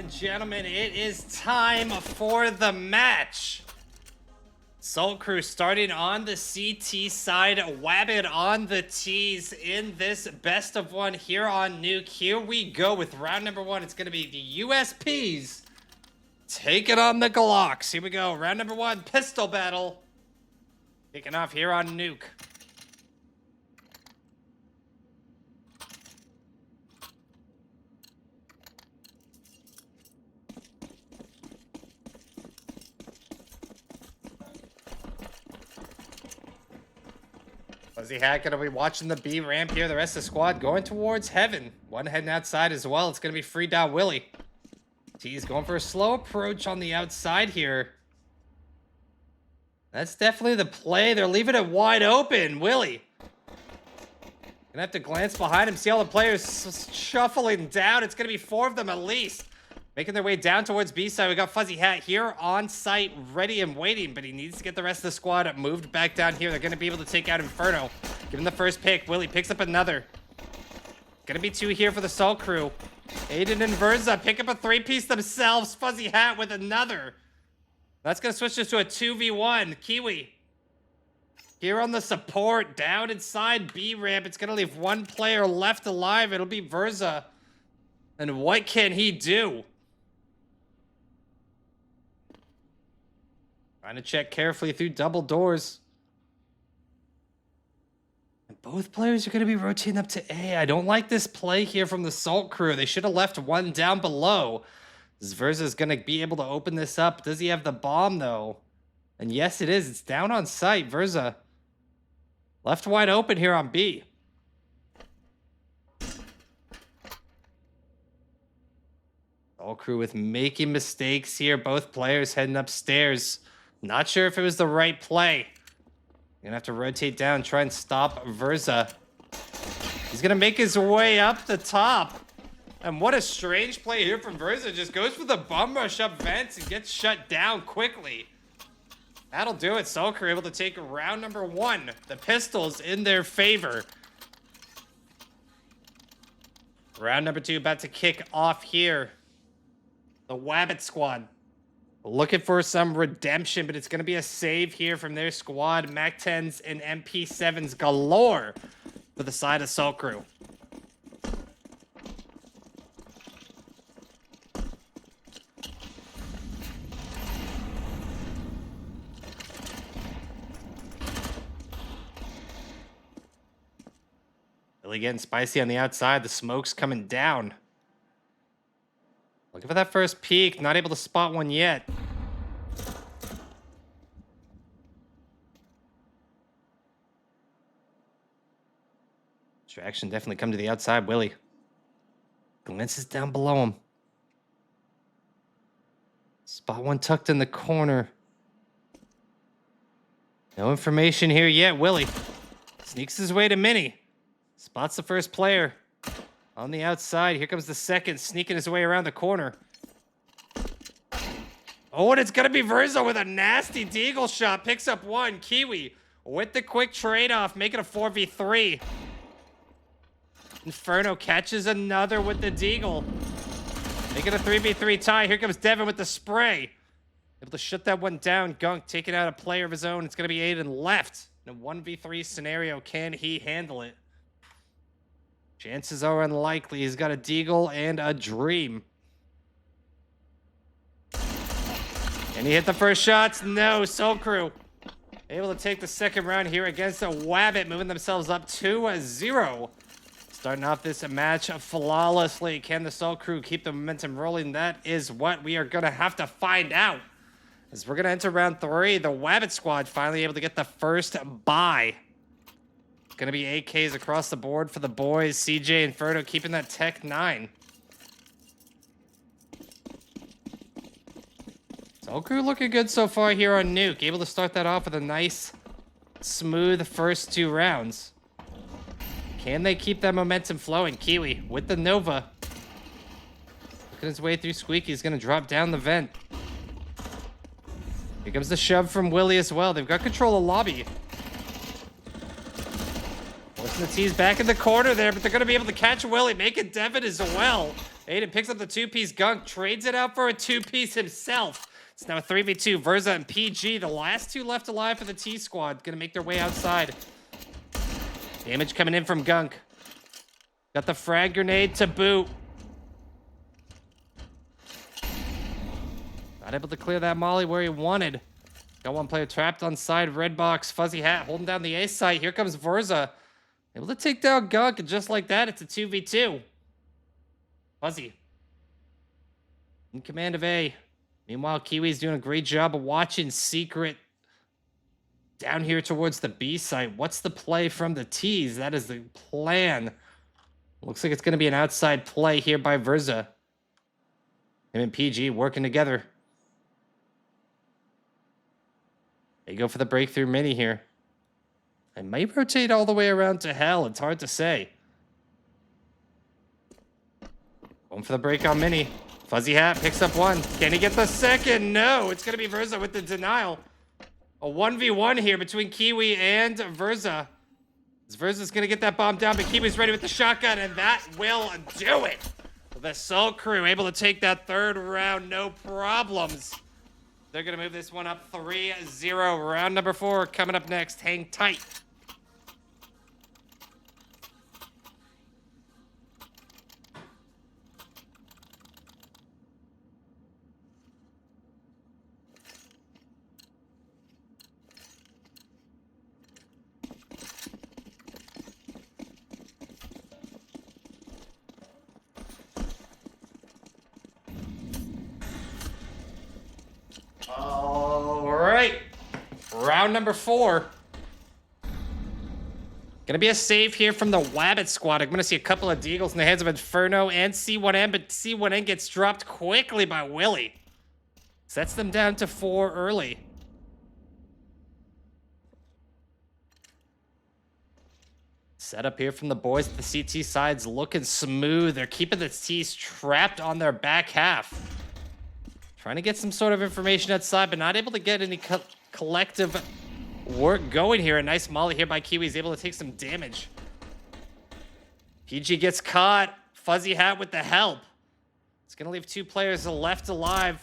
and gentlemen, it is time for the match. Saltcrew starting on the CT side, Wabbit on the T's in this best of one here on Nuke. Here we go with round number one. It's going to be the USPs taking on the Glocks. Here we go. Round number one, pistol battle. Kicking off here on Nuke. FuzzyHat gonna be watching the B ramp here. The rest of the squad going towards heaven. One heading outside as well. It's gonna be FreeDotWilly. T's going for a slow approach on the outside here. That's definitely the play. They're leaving it wide open. Willy gonna have to glance behind him, see all the players shuffling down. It's gonna be 4 of them at least, making their way down towards B side. We got FuzzyHat here on site, ready and waiting, but he needs to get the rest of the squad moved back down here. They're gonna be able to take out Inferno. Give him the first pick. Willy picks up another. Gonna be 2 here for the Saltcrew. Aiden and Verza pick up a 3-piece themselves. FuzzyHat with another. That's gonna switch this to a 2v1. Kiwi here on the support, down inside B ramp. It's gonna leave 1 player left alive. It'll be Verza. And what can he do? Trying to check carefully through double doors. And both players are going to be rotating up to A. I don't like this play here from the Saltcrew. They should have left 1 down below. Verza is going to be able to open this up. Does he have the bomb, though? And yes, it is. It's down on site. Verza left wide open here on B. Saltcrew with making mistakes here. Both players heading upstairs. Not sure if it was the right play. You're gonna have to rotate down, try and stop Verza. He's gonna make his way up the top. And what a strange play here from Verza. Just goes for the bum rush up vents and gets shut down quickly. That'll do it. Saltcrew able to take round number 1. The pistols in their favor. Round number 2 about to kick off here. The Wabbit squad looking for some redemption, but it's going to be a save here from their squad. MAC-10s and MP7s galore for the side of Saltcrew. Really getting spicy on the outside. The smoke's coming down. Looking for that first peek. Not able to spot one yet. Distraction definitely come to the outside. Willy glances down below him. Spot one tucked in the corner. No information here yet. Willy sneaks his way to Mini. Spots the first player. On the outside, here comes the second, sneaking his way around the corner. Oh, and it's going to be Verza with a nasty deagle shot. Picks up 1. Kiwi with the quick trade-off, making a 4v3. Inferno catches another with the deagle. Making a 3v3 tie. Here comes Devin with the spray. Able to shut that one down. Gunk taking out a player of his own. It's going to be Aiden left. In a 1v3 scenario, can he handle it? Chances are unlikely. He's got a deagle and a dream. And he hit the first shots. No, Saltcrew able to take the second round here against a Wabbit, moving themselves up 2-0. Starting off this match flawlessly. Can the Saltcrew keep the momentum rolling? That is what we are going to have to find out. As we're going to enter round 3, the Wabbit squad finally able to get the first bye. Going to be AKs across the board for the boys. CJ Inferno keeping that Tech 9. Saltcrew looking good so far here on Nuke. Able to start that off with a nice, smooth first 2 rounds. Can they keep that momentum flowing? Kiwi with the Nova. Looking his way through Squeaky. He's going to drop down the vent. Here comes the shove from Willy as well. They've got control of lobby. Forcing the T's back in the corner there, but they're going to be able to catch Willy. Make it Devin as well. Aiden picks up the 2-piece gunk, trades it out for a 2-piece himself. It's now a 3v2. Verza and PG, the last two left alive for the T squad, gonna make their way outside. Damage coming in from Gunk. Got the frag grenade to boot. Not able to clear that molly where he wanted. Got one player trapped on side, red box. FuzzyHat holding down the A site. Here comes Verza. Able to take down Gunk, and just like that, it's a 2v2. Fuzzy in command of A. Meanwhile, Kiwi's doing a great job of watching Secret down here towards the B site. What's the play from the T's? That is the plan. Looks like it's going to be an outside play here by Verza. Him and PG working together. They go for the breakthrough mini here. I might rotate all the way around to hell. It's hard to say. Going for the break on mini. FuzzyHat picks up one. Can he get the second? No, it's going to be Verza with the denial. A 1v1 here between Kiwi and Verza. Verza's going to get that bomb down, but Kiwi's ready with the shotgun, and that will do it. The Saltcrew able to take that third round, no problems. They're going to move this one up 3-0. Round number 4 coming up next. Hang tight. All right, round number 4. Gonna be a save here from the Wabbit squad. I'm gonna see a couple of deagles in the hands of Inferno and C1N, but C1N gets dropped quickly by Willy. Sets them down to 4 early. Setup here from the boys at the CT sides looking smooth. They're keeping the T's trapped on their back half. Trying to get some sort of information outside, but not able to get any collective work going here. A nice molly here by Kiwi. He's able to take some damage. PG gets caught. FuzzyHat with the help. It's going to leave 2 players left alive.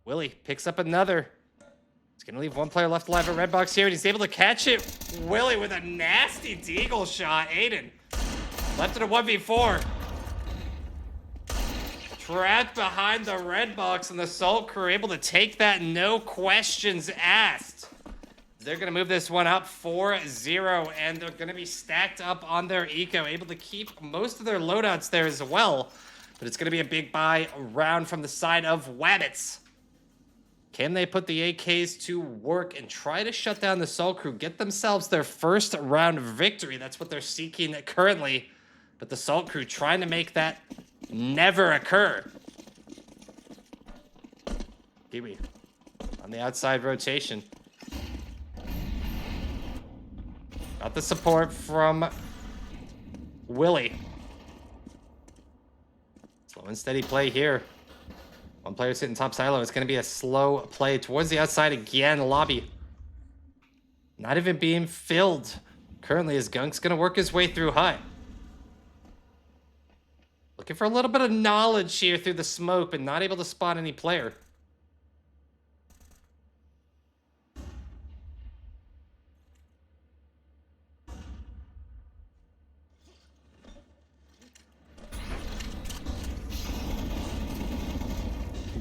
Willy picks up another. It's going to leave 1 player left alive at red box here, and he's able to catch it. Willy with a nasty deagle shot. Aiden left in a 1v4. Trapped behind the red box, and the Saltcrew able to take that, no questions asked. They're going to move this one up 4-0, and they're going to be stacked up on their eco, able to keep most of their loadouts there as well. But it's going to be a big buy round from the side of Wabbits. Can they put the AKs to work and try to shut down the Saltcrew, get themselves their first round victory? That's what they're seeking currently. But the Saltcrew trying to make that never occur. Kiwi on the outside rotation. Got the support from Willy. Slow and steady play here. 1 player sitting top silo. It's going to be a slow play towards the outside again. Lobby not even being filled currently, as Gunk's going to work his way through hut. Looking for a little bit of knowledge here through the smoke, but not able to spot any player.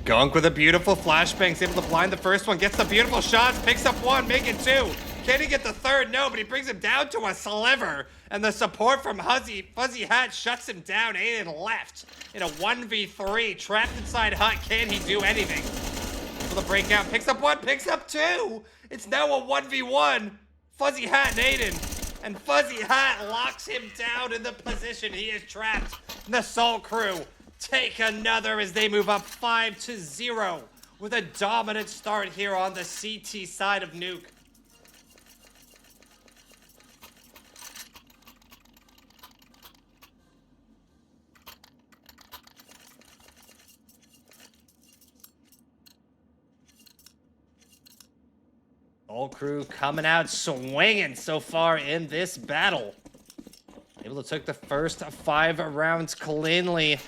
Gunk with a beautiful flashbang. He's able to blind the first one. Gets the beautiful shots. Picks up 1. Making 2. Can he get the third? No, but he brings him down to a sliver. And the support from FuzzyHat shuts him down. Aiden left in a 1v3. Trapped inside hut. Can he do anything? Able to break out. Picks up 1. Picks up 2. It's now a 1v1. FuzzyHat and Aiden. And FuzzyHat locks him down in the position he is trapped. And the Saltcrew take another as they move up 5-0 with a dominant start here on the CT side of Nuke. Saltcrew coming out swinging so far in this battle. Able to take the first 5 rounds cleanly.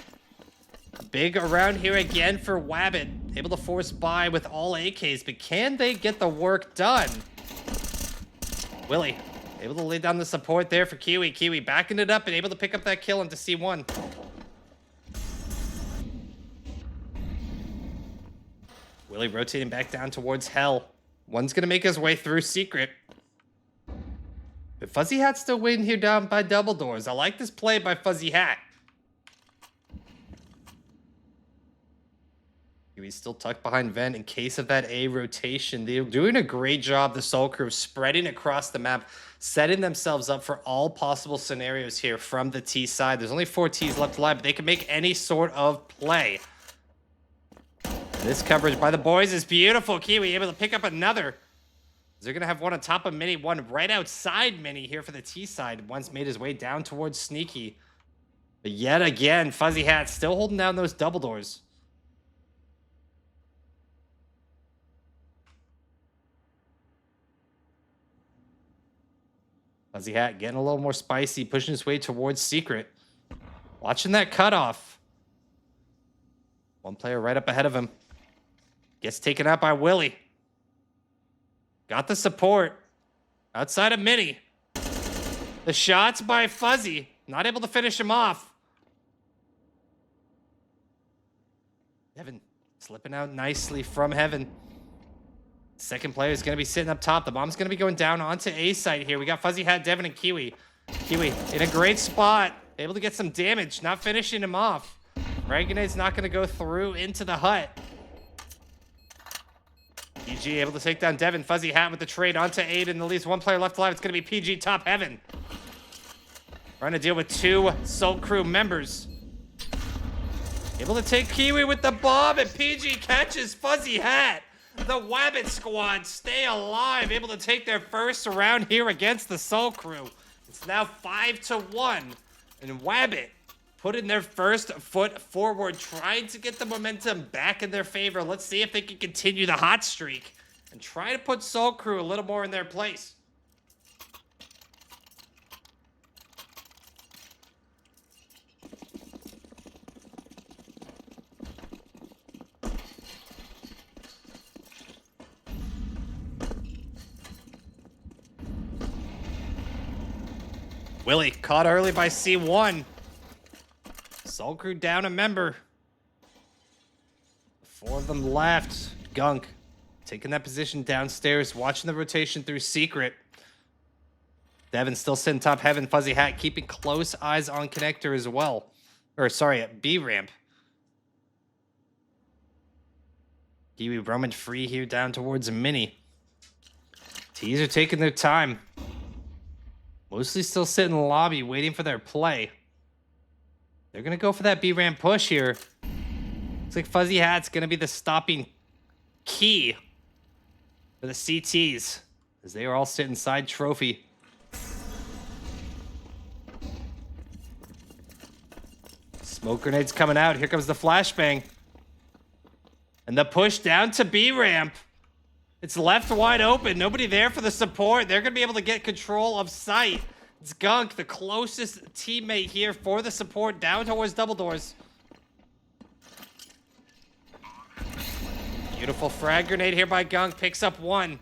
A big round here again for Wabbit. Able to force by with all AKs, but can they get the work done? Willy able to lay down the support there for Kiwi. Kiwi backing it up and able to pick up that kill into C1. Willy rotating back down towards Hell. One's gonna make his way through Secret. But FuzzyHat's still waiting here down by double doors. I like this play by FuzzyHat. He's still tucked behind Vent in case of that A rotation. They're doing a great job, the Saltcrew, spreading across the map, setting themselves up for all possible scenarios here from the T side. There's only 4 Ts left alive, but they can make any sort of play. This coverage by the boys is beautiful. Kiwi able to pick up another. They're going to have one on top of Mini, one right outside Mini here for the T side. One's made his way down towards Sneaky. But yet again, FuzzyHat still holding down those double doors. FuzzyHat getting a little more spicy, pushing his way towards Secret. Watching that cutoff. One player right up ahead of him. Gets taken out by Willy. Got the support. Outside of Mini. The shots by Fuzzy. Not able to finish him off. Heaven slipping out nicely from Heaven. Second player is going to be sitting up top. The bomb's going to be going down onto A site here. We got FuzzyHat, Devin, and Kiwi. Kiwi in a great spot. Able to get some damage. Not finishing him off. Frag grenade's not going to go through into the hut. PG able to take down Devin. FuzzyHat with the trade onto Aiden. At least one player left alive. It's going to be PG top Heaven. Trying to deal with 2 Saltcrew members. Able to take Kiwi with the bomb, and PG catches FuzzyHat. The Wabbit squad stay alive, able to take their first round here against the Saltcrew. It's now 5-1, and Wabbit putting their first foot forward, trying to get the momentum back in their favor. Let's see if they can continue the hot streak and try to put Saltcrew a little more in their place. Willy caught early by C1. Saltcrew down a member. 4 of them left. Gunk taking that position downstairs, watching the rotation through Secret. Devin still sitting top Heaven. FuzzyHat keeping close eyes on Connector as well. Or sorry, at B ramp. Kiwi roaming free here down towards Mini. T's are taking their time. Mostly still sitting in the lobby waiting for their play. They're going to go for that B ramp push here. Looks like FuzzyHat's going to be the stopping key for the CTs, as they are all sitting side trophy. Smoke grenades coming out. Here comes the flashbang. And the push down to B ramp. It's left wide open. Nobody there for the support. They're going to be able to get control of site. It's Gunk, the closest teammate here for the support, down towards double doors. Beautiful frag grenade here by Gunk. Picks up 1.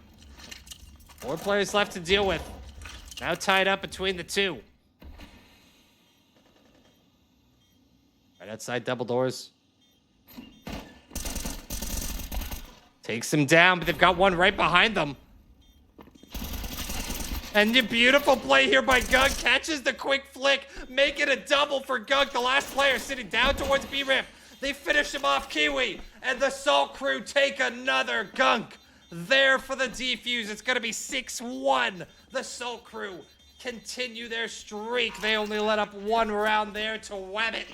4 players left to deal with. Now tied up between the 2. Right outside double doors. Takes him down, but they've got one right behind them. And the beautiful play here by Gunk. Catches the quick flick, make it a double for Gunk. The last player sitting down towards B ramp. They finish him off, Kiwi. And the Saltcrew take another. Gunk there for the defuse. It's going to be 6-1. The Saltcrew continue their streak. They only let up 1 round there to Wabbit.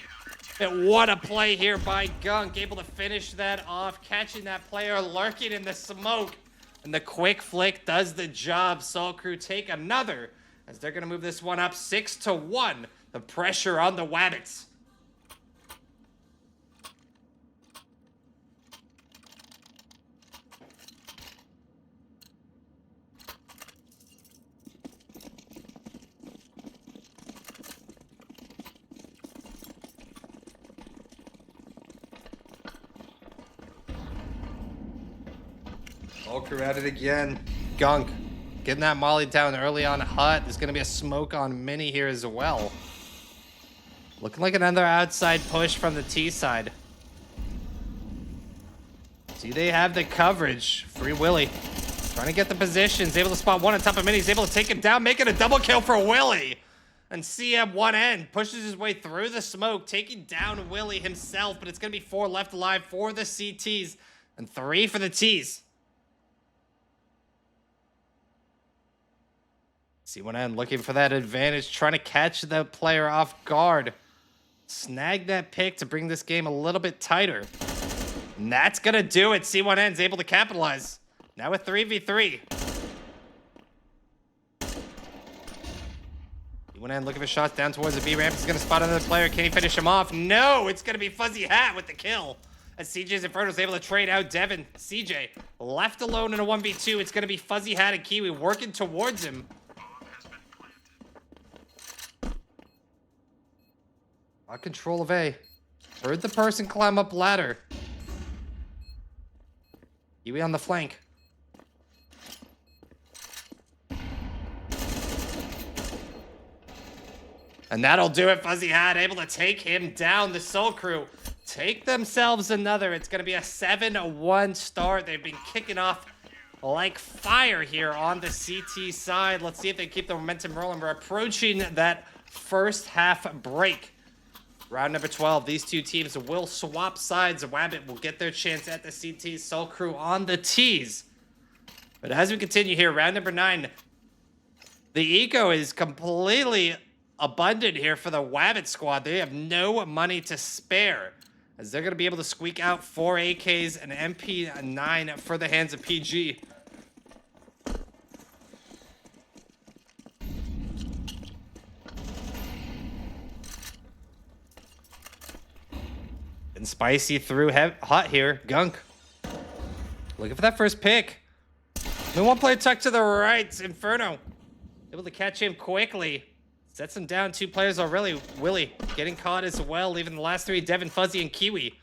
And what a play here by Gunk, able to finish that off, catching that player lurking in the smoke. And the quick flick does the job. Saltcrew take another, as they're going to move this one up 6-1. The pressure on the Wabbits. Saltcrew at it again. Gunk. Getting that molly down early on Hut. There's going to be a smoke on Mini here as well. Looking like another outside push from the T side. See, they have the coverage. FreeDotWilly trying to get the positions. Able to spot one on top of Mini. He's able to take him down, making a double kill for Willy. And CM one end pushes his way through the smoke, taking down Willy himself. But it's going to be 4 left alive for the CTs and 3 for the Ts. C1N looking for that advantage, trying to catch the player off guard. Snag that pick to bring this game a little bit tighter. And that's going to do it. C1N's able to capitalize. Now with 3v3. C1N looking for shots down towards the B ramp. He's going to spot another player. Can he finish him off? No, it's going to be FuzzyHat with the kill. As CJ's Inferno is able to trade out Devin. CJ left alone in a 1v2. It's going to be FuzzyHat and Kiwi working towards him. Got control of A. Heard the person climb up ladder. Kiwi on the flank. And that'll do it. FuzzyHat able to take him down. The Saltcrew take themselves another. It's going to be a 7-1 start. They've been kicking off like fire here on the CT side. Let's see if they keep the momentum rolling. We're approaching that first half break. Round number 12, these two teams will swap sides. Wabbit will get their chance at the CTs. Saltcrew on the Ts. But as we continue here, round number 9, the eco is completely abundant here for the Wabbit squad. They have no money to spare, as they're going to be able to squeak out 4 AKs and MP9 for the hands of PG. And spicy through hot here. Gunk looking for that first pick. No one player tucked to the right. Inferno able to catch him quickly. Sets him down. 2 players already. Willy getting caught as well, leaving the last 3, Devin, Fuzzy, and Kiwi.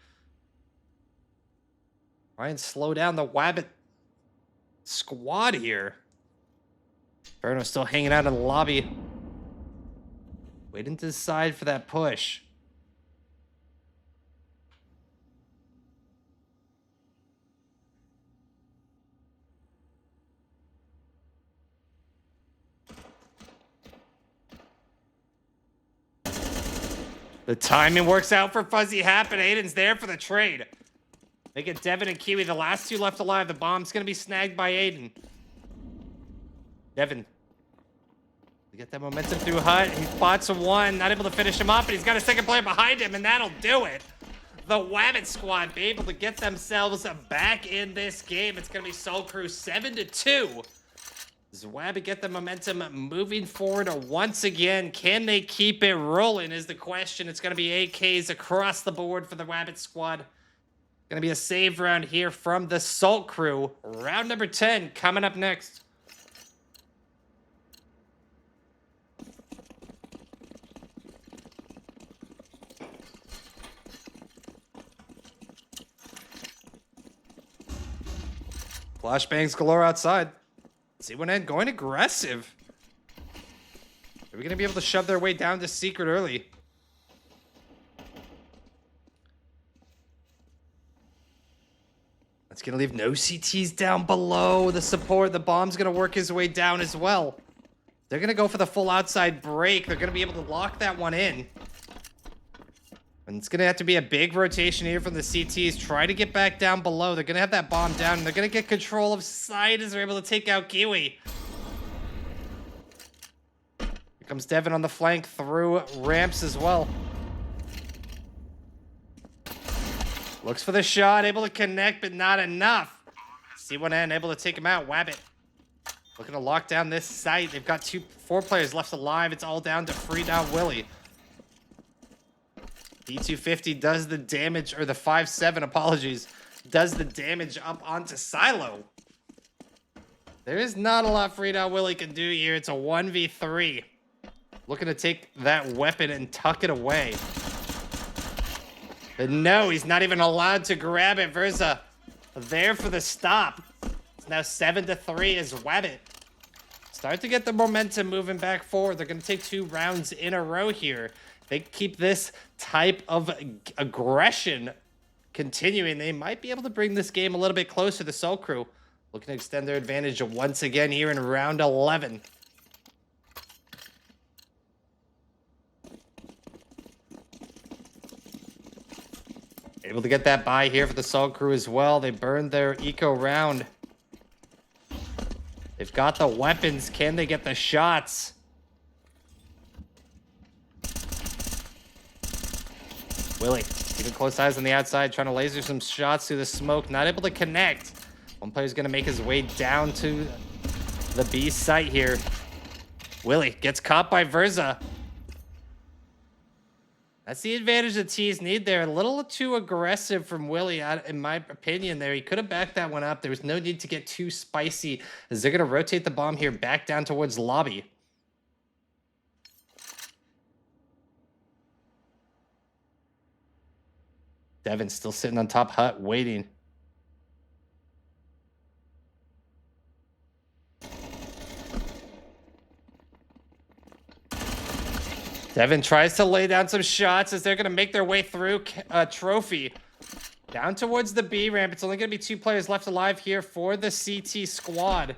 Try and slow down the Wabbit squad here. Inferno still hanging out in the lobby, waiting to decide for that push. The timing works out for FuzzyHat, but Aiden's there for the trade. They get Devin and Kiwi, the last 2 left alive. The bomb's going to be snagged by Aiden. Devin. They get that momentum through Hut. He spots 1, not able to finish him up, but he's got a second player behind him, and that'll do it. The Wabbit squad be able to get themselves back in this game. It's going to be Saltcrew 7-2. Does Wabbit get the momentum moving forward once again? Can they keep it rolling is the question. It's going to be AKs across the board for the Wabbit squad. Going to be a save round here from the Saltcrew. Round number 10 coming up next. Flashbangs galore outside. C1N going aggressive. Are we going to be able to shove their way down to secret early? That's going to leave no CTs down below. The support, the bomb's going to work his way down as well. They're going to go for the full outside break. They're going to be able to lock that one in. And it's going to have to be a big rotation here from the CTs. Try to get back down below. They're going to have that bomb down. And they're going to get control of side as they're able to take out Kiwi. Here comes Devin on the flank through ramps as well. Looks for the shot. Able to connect, but not enough. C1N able to take him out. Wabbit looking to lock down this site. They've got 4 players left alive. It's all down to FreeDotWilly. D250 does the damage, or the 5-7, apologies, does the damage up onto Silo. There is not a lot FreeDotWilly can do here. It's a 1v3. Looking to take that weapon and tuck it away. But no, he's not even allowed to grab it. Verza there for the stop. It's now 7-3 as Wabbit start to get the momentum moving back forward. They're going to take 2 rounds in a row here. They keep this type of aggression continuing. They might be able to bring this game a little bit closer. The Saltcrew looking to extend their advantage once again here in round 11. Able to get that buy here for the Saltcrew as well. They burned their eco round. They've got the weapons. Can they get the shots? Willy, keeping close eyes on the outside, trying to laser some shots through the smoke. Not able to connect. One player's going to make his way down to the B site here. Willy gets caught by Verza. That's the advantage the T's need there. A little too aggressive from Willy, in my opinion there. He could have backed that one up. There was no need to get too spicy as they're going to rotate the bomb here back down towards lobby. Devin still sitting on top hut waiting. Devin tries to lay down some shots as they're going to make their way through Trophy. Down towards the B ramp. It's only going to be 2 players left alive here for the CT squad.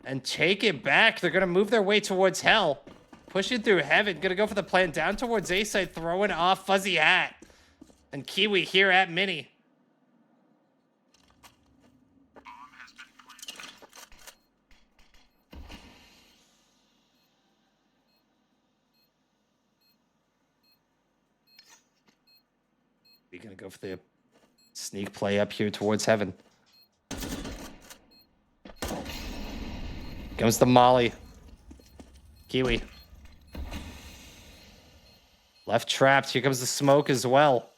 And take it back. They're going to move their way towards Hell. Pushing through Heaven. Going to go for the plan down towards A side. Throwing off FuzzyHat. And Kiwi here at Mini. We're going to go for the sneak play up here towards Heaven. Comes the Molly. Kiwi. Left trapped. Here comes the smoke as well.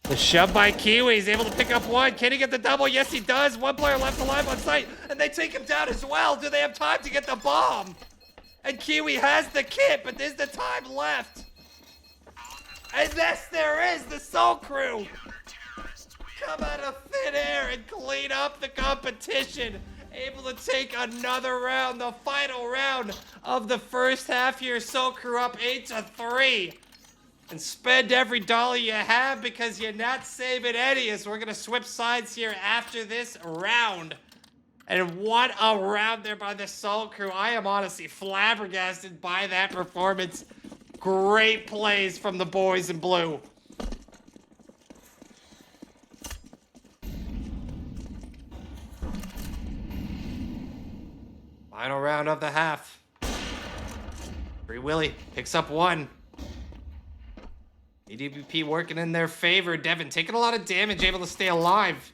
The shove by Kiwi. He's able to pick up one. Can he get the double? Yes, he does. 1 player left alive on site. And they take him down as well. Do they have time to get the bomb? And Kiwi has the kit, but there's the time left. And yes, there is. The Saltcrew come out of thin air and clean up the competition. Able to take another round, the final round of the first half here. Saltcrew up 8-3. And spend every dollar you have because you're not saving any. As we're going to switch sides here after this round. And what a round there by the Saltcrew. I am honestly flabbergasted by that performance. Great plays from the boys in blue. Final round of the half. FreeDotWilly picks up 1. EDBP working in their favor. Devin taking a lot of damage, able to stay alive.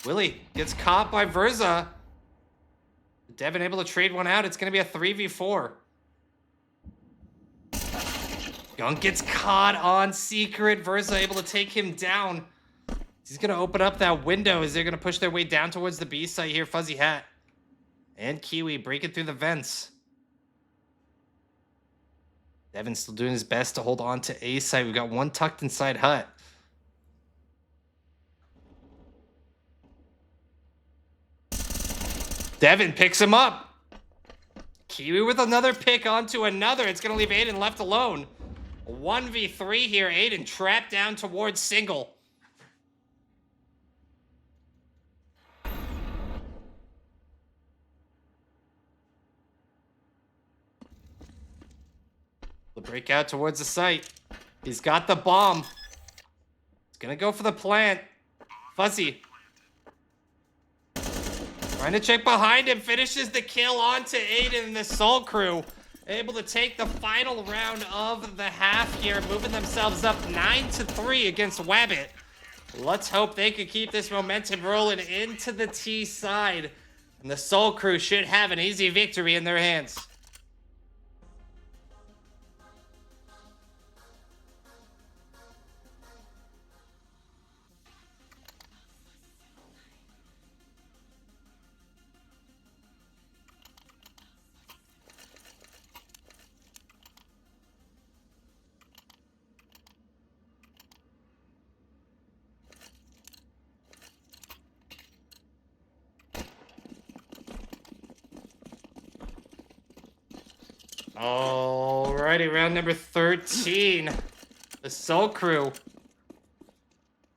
Willy gets caught by Verza. Devin able to trade one out. It's going to be a 3v4. Gunk gets caught on Secret. Verza able to take him down. He's going to open up that window as they're going to push their way down towards the B site here. FuzzyHat and Kiwi breaking through the vents. Devin's still doing his best to hold on to A site. We've got 1 tucked inside hut. Devin picks him up. Kiwi with another pick onto another. It's going to leave Aiden left alone. 1v3 here. Aiden trapped down towards single. The breakout towards the site. He's got the bomb. He's going to go for the plant. Fuzzy. Trying to check behind him. Finishes the kill onto Aiden and the Saltcrew. Able to take the final round of the half here. Moving themselves up 9-3 against Wabbit. Let's hope they can keep this momentum rolling into the T side. And the Saltcrew should have an easy victory in their hands. Alrighty, round number 13. The Saltcrew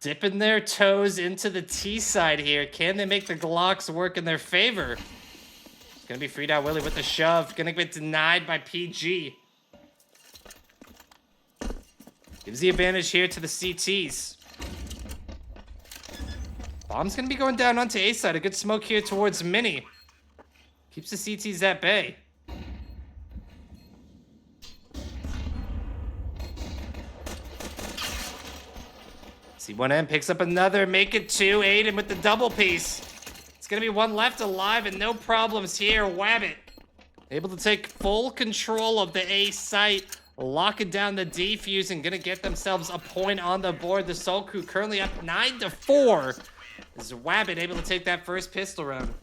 dipping their toes into the T side here. Can they make the Glocks work in their favor? It's gonna be FreeDotWilly with the shove. Gonna get denied by PG. Gives the advantage here to the CTs. Bomb's gonna be going down onto A side. A good smoke here towards Mini. Keeps the CTs at bay. C1M picks up another, make it 2. Aiden with the double piece. It's gonna be one left alive and no problems here. Wabbit able to take full control of the A site, locking down the defuse and gonna get themselves a point on the board. The Saltcrew currently up 9-4. Is Wabbit able to take that first pistol round?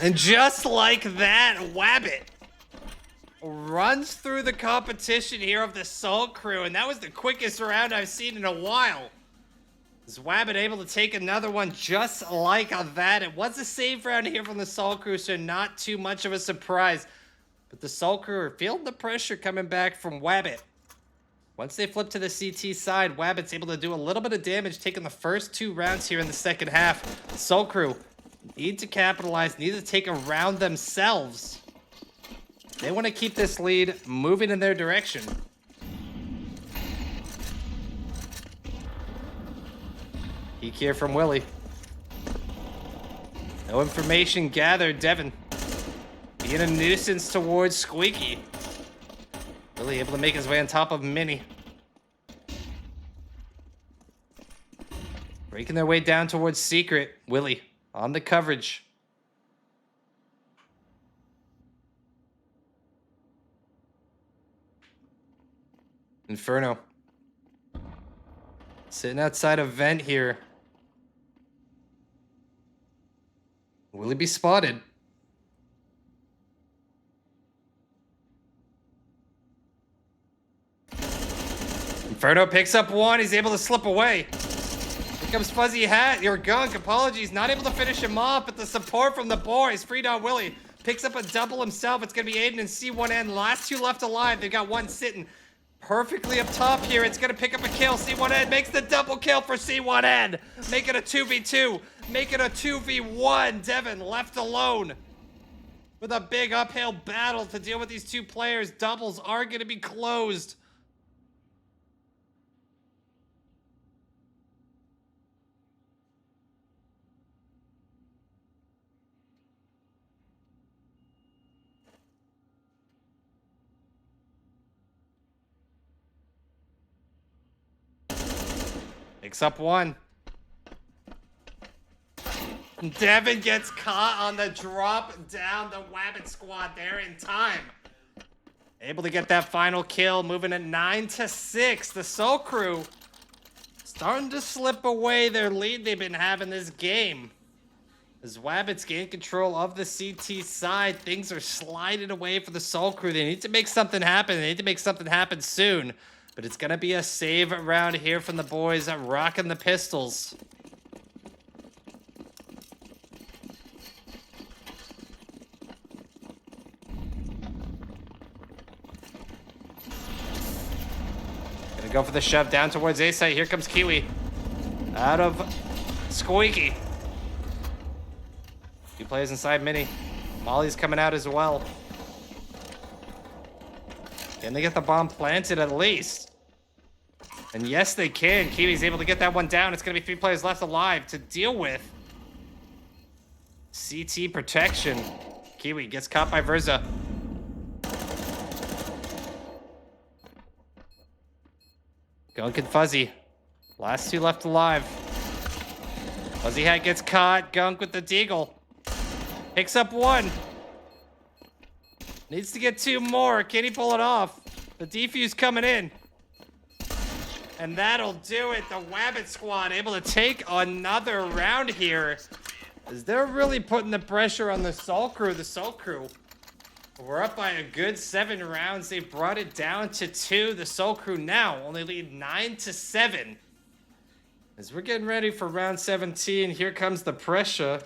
And just like that, Wabbit runs through the competition here of the Saltcrew, and that was the quickest round I've seen in a while. Is Wabbit able to take another one just like that? It was a save round here from the Saltcrew, so not too much of a surprise. But the Saltcrew are feeling the pressure coming back from Wabbit. Once they flip to the CT side, Wabbit's able to do a little bit of damage, taking the first 2 rounds here in the second half. Saltcrew need to capitalize, need to take a round themselves. They want to keep this lead moving in their direction. Peek here from Willy. No information gathered. Devin being a nuisance towards Squeaky. Willy able to make his way on top of Mini. Breaking their way down towards Secret. Willy on the coverage. Inferno sitting outside a vent here. Will he be spotted? Inferno picks up one. He's able to slip away. Here comes FuzzyHat, your gunk. Apologies, not able to finish him off, but the support from the boys. FreeDotWilly picks up a double himself. It's going to be Aiden and C1N. Last 2 left alive. They've got one sitting perfectly up top here. It's going to pick up a kill. C1N makes the double kill for C1N. Make it a 2v2. Make it a 2v1. Devin left alone with a big uphill battle to deal with these 2 players. Doubles are going to be closed. Picks up one. Devin gets caught on the drop down. The Wabbit squad there in time. Able to get that final kill, moving at 9-6. The Saltcrew starting to slip away their lead they've been having this game. As Wabbit's gained control of the CT side, things are sliding away for the Saltcrew. They need to make something happen. They need to make something happen soon. But it's going to be a save round here from the boys rocking the pistols. Going to go for the shove down towards A site. Here comes Kiwi. Out of Squeaky. 2 players inside Mini. Molly's coming out as well. Can they get the bomb planted at least? And yes, they can. Kiwi's able to get that one down. It's going to be 3 players left alive to deal with. CT protection. Kiwi gets caught by Verza. Gunk and Fuzzy. Last two left alive. FuzzyHat gets caught. Gunk with the deagle. Picks up one. Needs to get two more. Can he pull it off? The defuse coming in. And that'll do it. The Wabbit squad able to take another round here. As they're really putting the pressure on the Saltcrew. The Saltcrew. We're up by a good 7 rounds. They brought it down to 2. The Saltcrew now only lead 9-7. As we're getting ready for round 17, here comes the pressure.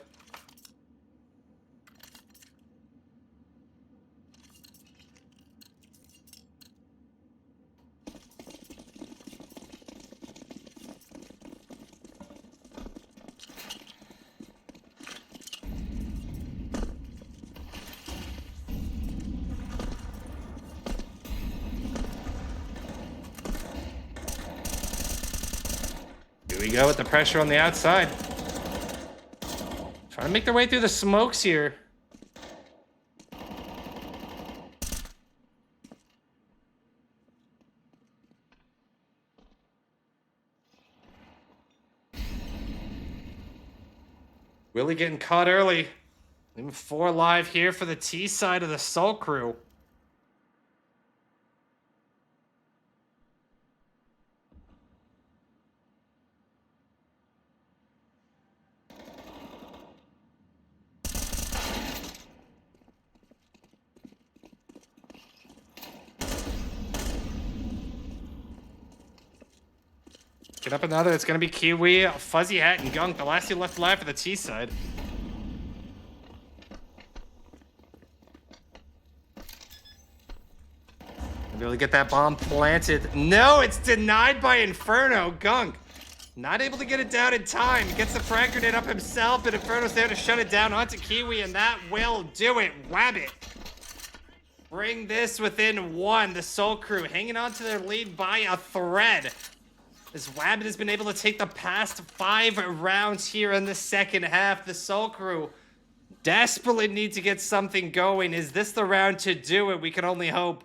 Here we go with the pressure on the outside. Trying to make their way through the smokes here. Willie getting caught early. Leaving 4 alive here for the T side of the Saltcrew. Get up another. It's going to be Kiwi, FuzzyHat, and Gunk. The last two left alive for the T side. Able to get that bomb planted. No, it's denied by Inferno. Gunk not able to get it down in time. He gets the frag grenade up himself, but Inferno's there to shut it down onto Kiwi, and that will do it. Wabbit bring this within 1. The Saltcrew hanging on to their lead by a thread. As Wabbit has been able to take the past 5 rounds here in the second half. The Saltcrew desperately need to get something going. Is this the round to do it? We can only hope.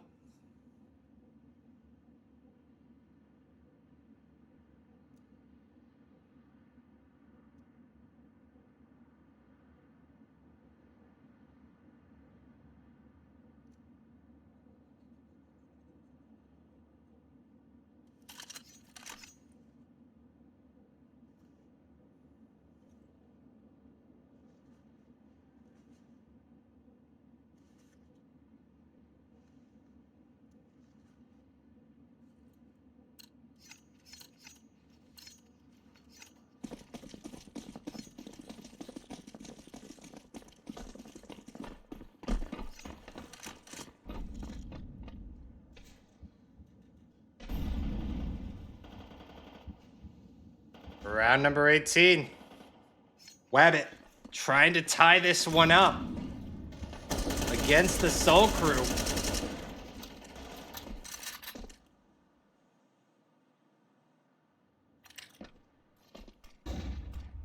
Round number 18. Wabbit trying to tie this one up against the Saltcrew.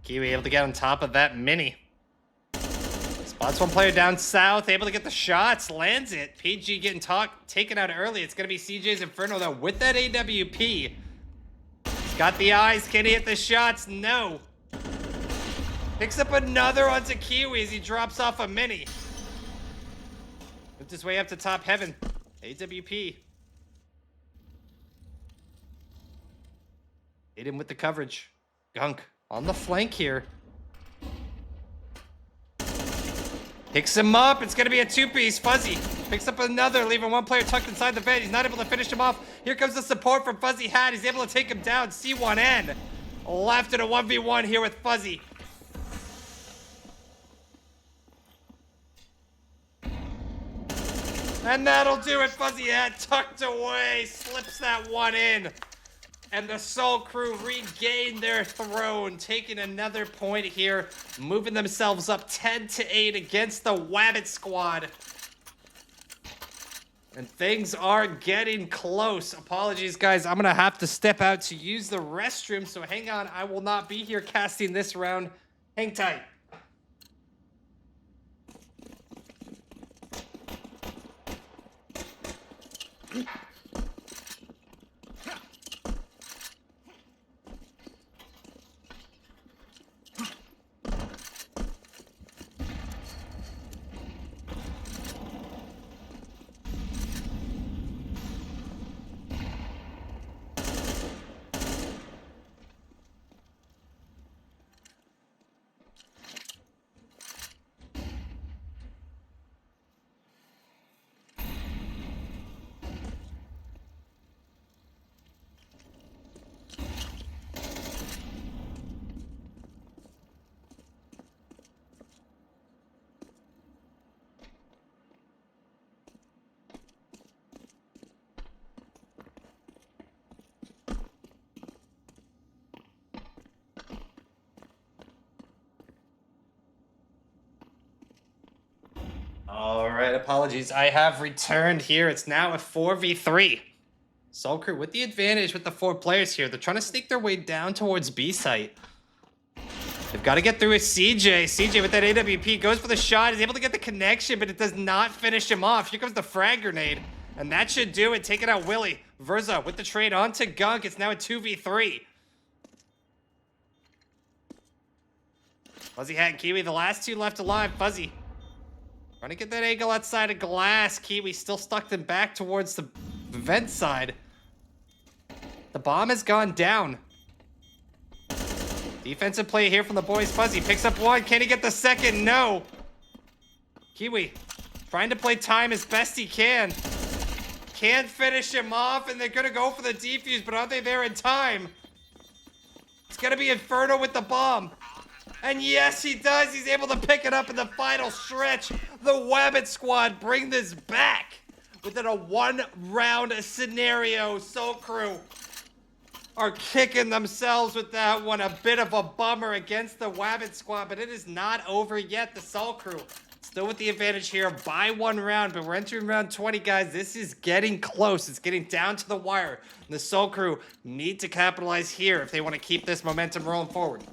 Kiwi able to get on top of that mini. Spots one player down south, able to get the shots, lands it. PG getting taken out early. It's going to be CJ's Inferno though with that AWP. Got the eyes. Can he hit the shots? No. Picks up another onto Kiwi as he drops off a mini. Moved his way up to top heaven. AWP. Hit him with the coverage. Gunk on the flank here. Picks him up. It's going to be a 2-piece. Fuzzy picks up another, leaving one player tucked inside the vent. He's not able to finish him off. Here comes the support from FuzzyHat. He's able to take him down. C1N left in a 1v1 here with Fuzzy. And that'll do it. FuzzyHat tucked away. Slips that one in. And the Saltcrew regain their throne, taking another point here, moving themselves up 10-8 against the Wabbit squad. And things are getting close. Apologies, guys. I'm going to have to step out to use the restroom, so hang on. I will not be here casting this round. Hang tight. apologies. I have returned here. It's now a 4v3. Saltcrew with the advantage with the 4 players here. They're trying to sneak their way down towards B site. They've got to get through a CJ. CJ with that AWP goes for the shot. Is able to get the connection, but it does not finish him off. Here comes the frag grenade. And that should do it. Taking out Willy. Verza with the trade onto Gunk. It's now a 2v3. FuzzyHat and Kiwi, the last 2 left alive. Fuzzy trying to get that angle outside of glass. Kiwi still stuck them back towards the vent side. The bomb has gone down. Defensive play here from the boys. Fuzzy picks up 1. Can he get the second? No. Kiwi trying to play time as best he can. Can't finish him off, and they're going to go for the defuse, but are they there in time? It's going to be Inferno with the bomb. And yes, he does. He's able to pick it up in the final stretch. The Wabbit squad bring this back within a 1-round scenario. Saltcrew are kicking themselves with that one. A bit of a bummer against the Wabbit squad, but it is not over yet. The Saltcrew still with the advantage here by 1 round, but we're entering round 20, guys. This is getting close. It's getting down to the wire. And the Saltcrew need to capitalize here if they want to keep this momentum rolling forward.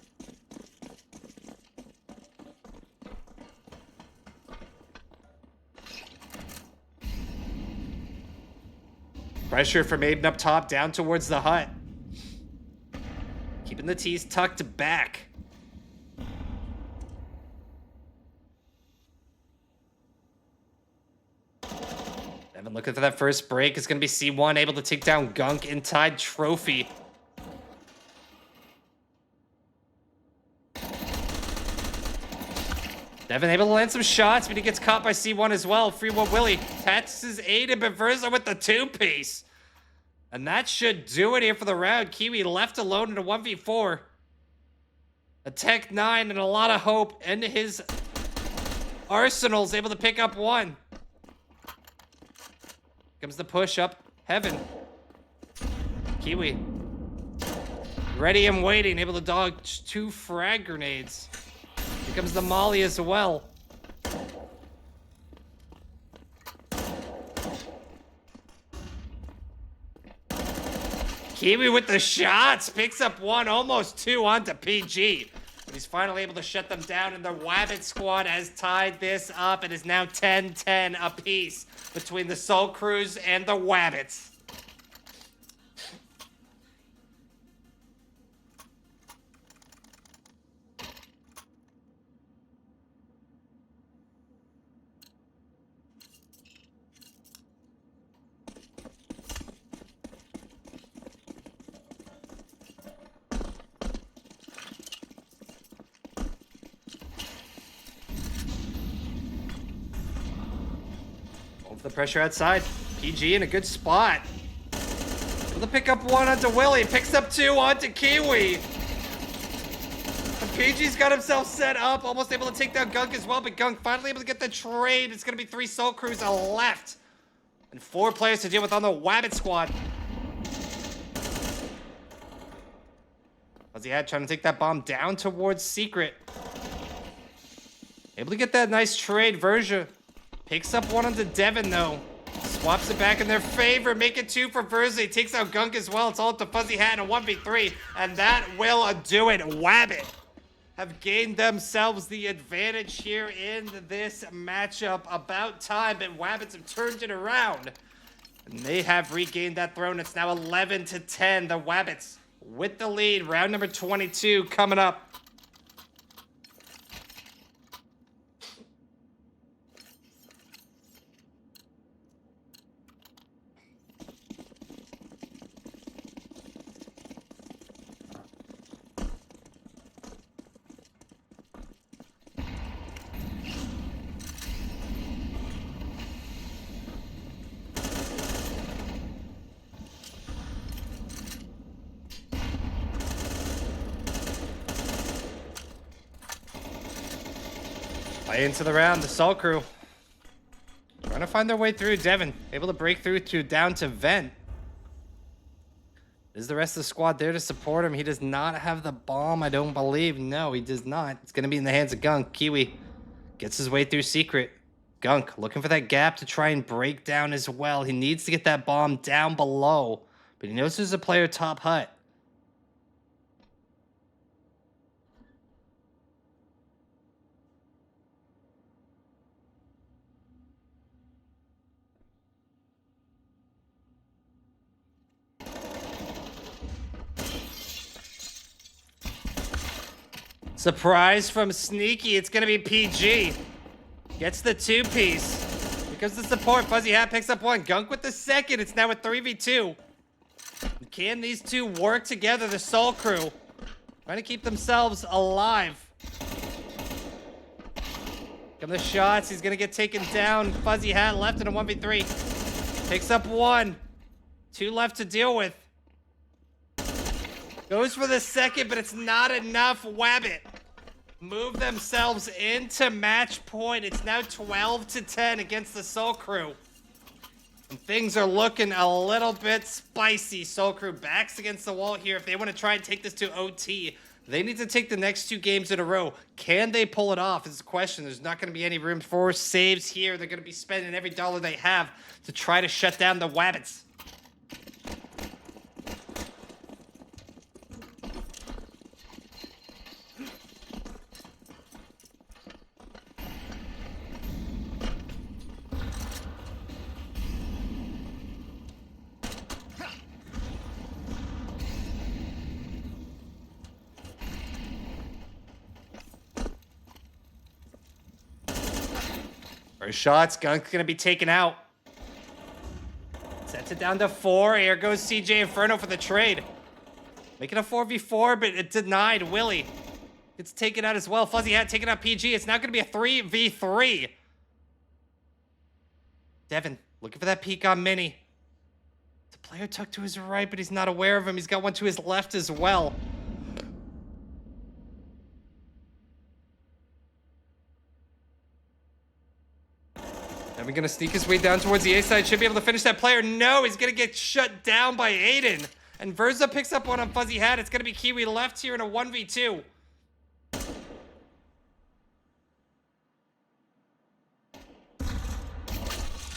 Pressure from Aiden up top, down towards the hut. Keeping the T's tucked back. Devin looking for that first break. It's going to be C1 able to take down Gunk and Tide Trophy. Devin able to land some shots, but he gets caught by C1 as well. FreeDotWilly catches Aiden, but Verza with the 2-piece. And that should do it here for the round. Kiwi left alone in a 1v4. A Tech 9 and a lot of hope into his arsenal's able to pick up 1. Comes the push up heaven. Kiwi ready and waiting, able to dodge 2 frag grenades. Here comes the molly as well. Kiwi with the shots, picks up 1, almost 2 onto PG. But he's finally able to shut them down, and the Wabbit squad has tied this up. It is now 10-10 apiece between the Saltcrews and the Wabbits. The pressure outside. PG in a good spot. Able to pick up 1 onto Willy. Picks up 2 onto Kiwi. And PG's got himself set up. Almost able to take down Gunk as well. But Gunk finally able to get the trade. It's going to be 3 Saltcrews left. And 4 players to deal with on the Wabbit squad. FuzzyHat trying to take that bomb down towards Secret. Able to get that nice trade. Verza picks up 1 onto Devin, though. Swaps it back in their favor. Make it 2 for Verza. He takes out Gunk as well. It's all up to FuzzyHat in a 1v3. And that will do it. Wabbit have gained themselves the advantage here in this matchup. About time, but Wabbits have turned it around. And they have regained that throne. It's now 11-10. The Wabbits with the lead. Round number 22 coming up. Play into the round, the Saltcrew trying to find their way through. Devin able to break through to down to vent. Is the rest of the squad there to support him? He does not have the bomb, I don't believe. No, he does not. It's going to be in the hands of Gunk. Kiwi gets his way through Secret. Gunk looking for that gap to try and break down as well. He needs to get that bomb down below, but he knows there's a player top hut. Surprise from Sneaky. It's going to be PG. Gets the 2-piece. Because the support, FuzzyHat picks up one. Gunk with the second. It's now a 3v2. Can these two work together? The Saltcrew trying to keep themselves alive. Come the shots. He's going to get taken down. FuzzyHat left in a 1v3. Picks up one. 2 left to deal with. Goes for the second, but it's not enough. Wabbit move themselves into match point. It's now 12-10 against the Saltcrew. And things are looking a little bit spicy. Saltcrew backs against the wall here. If they want to try and take this to OT, they need to take the next 2 games in a row. Can they pull it off is the question. There's not going to be any room for saves here. They're going to be spending every dollar they have to try to shut down the Wabbits. First shots, Gunk's gonna be taken out. Sets it down to 4. Here goes CJ Inferno for the trade. Making a 4v4, but it denied. Willy gets taken out as well. FuzzyHat taking out PG. It's now gonna be a 3v3. Devin looking for that peek on Mini. The player tucked to his right, but he's not aware of him. He's got one to his left as well. Devin gonna sneak his way down towards the A side. Should be able to finish that player. No, he's gonna get shut down by Aiden. And Verza picks up one on FuzzyHat. It's gonna be Kiwi left here in a 1v2.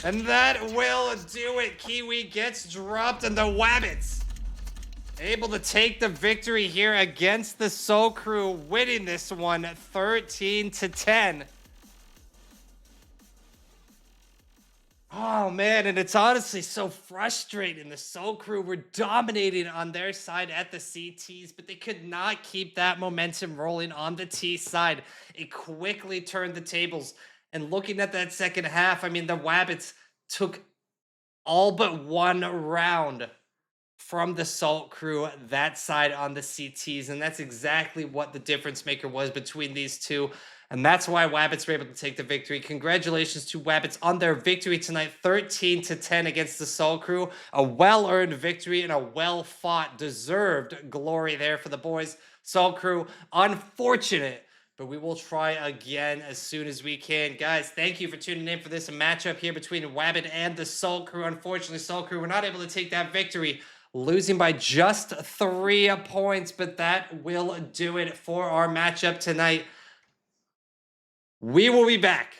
And that will do it. Kiwi gets dropped, and the Wabbits able to take the victory here against the Saltcrew, winning this one 13-10. Oh, man, and it's honestly so frustrating. The Saltcrew were dominating on their side at the CTs, but they could not keep that momentum rolling on the T side. It quickly turned the tables. And looking at that second half, I mean, the Wabbits took all but one round from the Saltcrew, that side on the CTs, and that's exactly what the difference maker was between these two. And that's why Wabbits were able to take the victory. Congratulations to Wabbits on their victory tonight, 13-10 against the Saltcrew. A well-earned victory and a well-fought, deserved glory there for the boys. Saltcrew, unfortunate, but we will try again as soon as we can. Guys, thank you for tuning in for this matchup here between Wabbit and the Saltcrew. Unfortunately, Saltcrew were not able to take that victory, losing by just 3 points, but that will do it for our matchup tonight. We will be back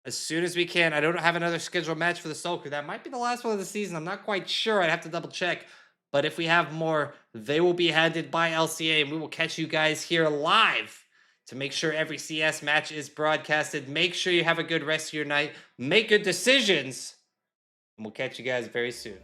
as soon as we can. I don't have another scheduled match for the Saltcrew. That might be the last one of the season. I'm not quite sure. I'd have to double check. But if we have more, they will be handed by LCA, and we will catch you guys here live to make sure every CS match is broadcasted. Make sure you have a good rest of your night. Make good decisions, and we'll catch you guys very soon.